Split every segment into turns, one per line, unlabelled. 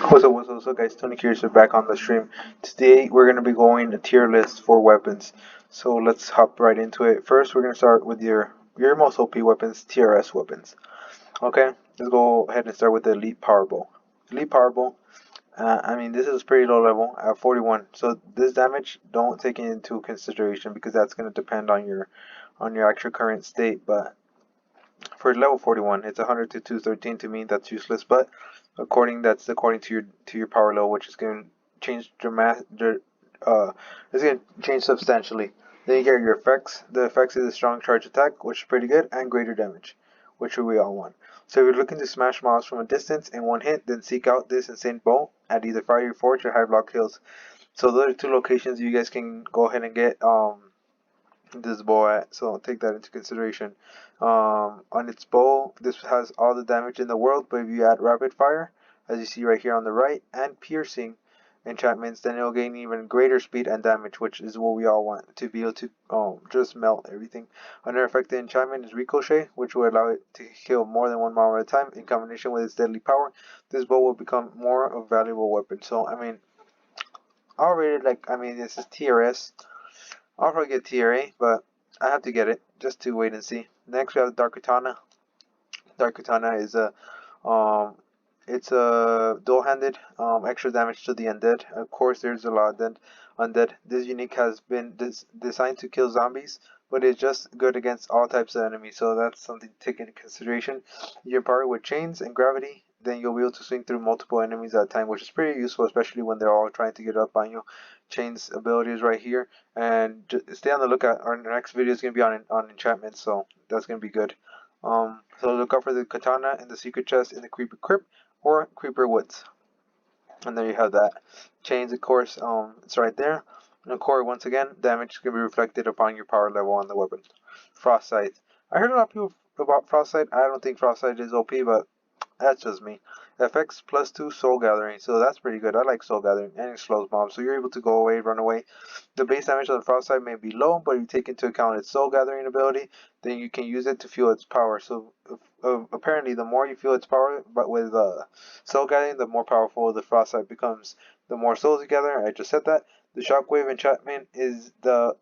What's up, guys? tonyqracer back on the stream. Today we're going to be going a tier list for weapons. So let's hop right into it. First, we're going to start with your most OP weapons, TRS weapons. Okay, let's go ahead and start with the Elite Powerball. Elite Powerball. I mean, this is pretty low level at 41. So this damage, don't take it into consideration because that's going to depend on your actual current state. But for level 41, it's 100 to 213. To me, that's useless. But that's according to your power level, which is going to change it's going to change substantially. Then you get your effects. The effects is a strong charge attack, which is pretty good, and greater damage, which we all want. So if you're looking to smash mobs from a distance in one hit, then seek out this insane bow at either Fiery Forge or High Block Hills. So those are two locations you guys can go ahead and get this bow at, so take that into consideration. On its bow, this has all the damage in the world, but if you add rapid fire, as you see right here on the right, and piercing enchantments, then it'll gain even greater speed and damage, which is what we all want, to be able to just melt everything. Another effective enchantment is ricochet, which will allow it to kill more than one mob at a time. In combination with its deadly power, this bow will become more of a valuable weapon. So I mean, I'll rate it like, I mean, this is TRS. I'll probably get TRA, but I have to get it just to wait and see. Next, we have the Dark Katana. Dark Katana is um, it's a dual-handed, extra damage to the undead. Of course, there's a lot of undead. This unique has been designed to kill zombies, but it's just good against all types of enemies. So that's something to take into consideration. You're powered with chains and gravity. Then you'll be able to swing through multiple enemies at a time, which is pretty useful, especially when they're all trying to get up on you. Chains ability is right here, and stay on the lookout. Our next video is gonna be on enchantments, so that's gonna be good. So look out for the katana in the secret chest in the creeper crypt or creeper woods. And there you have that. Chains, of course, it's right there. And of course, once again, damage can be reflected upon your power level on the weapon. Frostbite. I heard a lot of people about Frostbite. I don't think Frostbite is OP, but that's just me. FX +2 Soul Gathering, so that's pretty good. I like Soul Gathering, and it slows mobs, so you're able to go away, run away. The base damage of the Frostbite may be low, but if you take into account its Soul Gathering ability, then you can use it to fuel its power. So apparently, the more you fuel its power, but with Soul Gathering, the more powerful the Frostbite becomes. The more souls you gather, I just said that. The Shockwave enchantment is the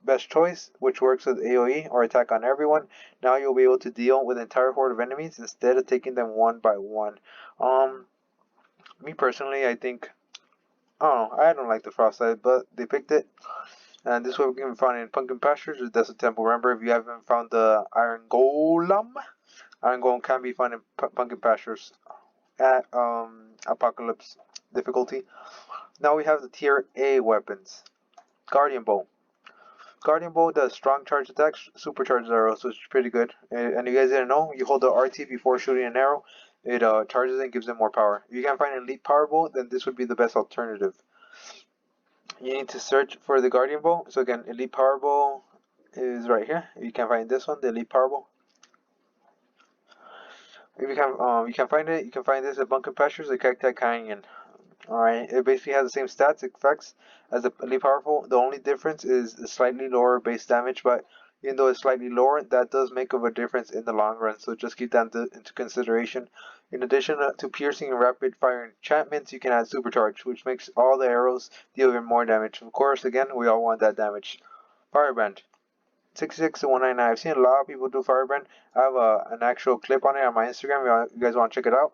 best choice, which works with AoE or attack on everyone. Now you'll be able to deal with an entire horde of enemies instead of taking them one by one. Um, Me personally, I think, I don't know, I don't like the Frostbite, but they picked it. And this way we can find in Pumpkin Pastures or Desert Temple. Remember, if you haven't found the Iron Golem can be found in Pumpkin Pastures at Apocalypse difficulty. Now we have the tier A weapons. Guardian Bow. Guardian Bow does strong charge attacks, supercharged arrows, so it's pretty good. And you guys didn't know, you hold the RT before shooting an arrow, it charges and gives it more power. If you can't find an Elite Power Bow, then this would be the best alternative. You need to search for the Guardian Bow. So again, Elite Power Bow is right here. If you can't find this one, the Elite Power Bow. If you can find it, you can find this at Bunker Pastures, the Cacti Canyon. Alright, it basically has the same stats effects as the Elite Powerful. The only difference is a slightly lower base damage, but even though it's slightly lower, that does make of a difference in the long run, so just keep that into consideration. In addition to piercing and rapid fire enchantments, you can add supercharge, which makes all the arrows deal even more damage. Of course, again, we all want that damage. Firebrand. 66 to 199. I've seen a lot of people do Firebrand. I have an actual clip on it on my Instagram. If you guys want to check it out.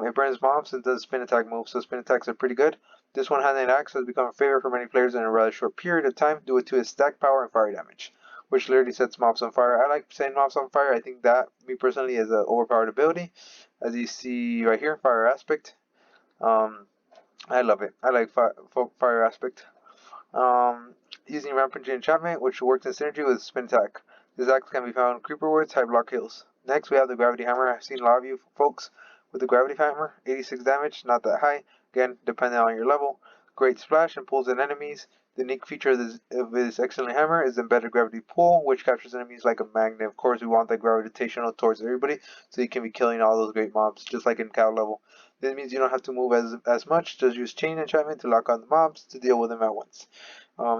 It burns mobs and does spin attack moves, so spin attacks are pretty good. This one-handed axe has become a favorite for many players in a rather short period of time due to its stack power and fire damage, which literally sets mobs on fire. I like setting mobs on fire. I think that, me personally, is an overpowered ability. As you see right here, fire aspect. I love it. I like fire aspect. Using Rampage Enchantment, which works in synergy with Spin Attack. This axe can be found in Creeper Woods, High Block Hills. Next, we have the Gravity Hammer. I've seen a lot of you folks with the Gravity Hammer. 86 damage, not that high. Again, depending on your level. Great splash and pulls in enemies. The unique feature of this excellent hammer is embedded gravity pull, which captures enemies like a magnet. Of course, we want that gravitational towards everybody, so you can be killing all those great mobs, just like in cow level. This means you don't have to move as much, just use chain enchantment to lock on the mobs to deal with them at once.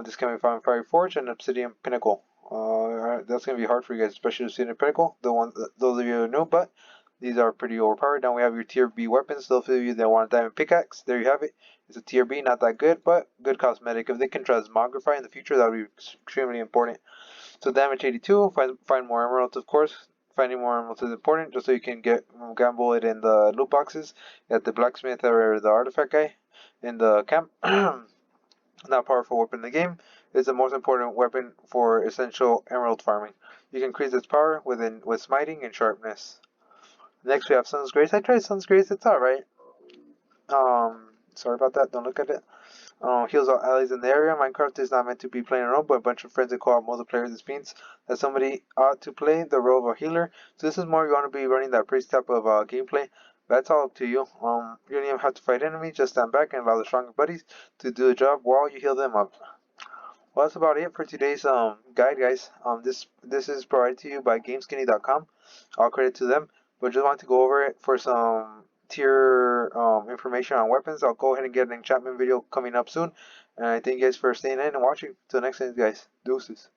This can be found in Fiery Forge and Obsidian Pinnacle. That's going to be hard for you guys, especially Obsidian Pinnacle, those of you who know, but These are pretty overpowered. Now we have your tier B weapons. Those of you that want a diamond pickaxe, there you have it. It's a tier B, not that good, but good cosmetic. If they can transmogrify in the future, that would be extremely important. So damage 82, find more emeralds, of course. Finding more emeralds is important, just so you can gamble it in the loot boxes at the blacksmith or the artifact guy in the camp. Not powerful weapon in the game. It's the most important weapon for essential emerald farming. You can increase its power with smiting and sharpness. Next we have Sun's Grace. I tried Sun's Grace, it's alright. Sorry about that, don't look at it. Heals all allies in the area. Minecraft is not meant to be playing alone, but a bunch of friends in co-op multiplayer. This means that somebody ought to play the role of a healer. So this is more going to be running that priest type of gameplay. That's all up to you. You don't even have to fight enemies. Just stand back and allow the stronger buddies to do the job while you heal them up. Well, that's about it for today's guide, guys. This is provided to you by Gameskinny.com. All credit to them. But just want to go over it for some tier information on weapons. I'll go ahead and get an enchantment video coming up soon. And I thank you guys for staying in and watching. Till next time, guys. Deuces.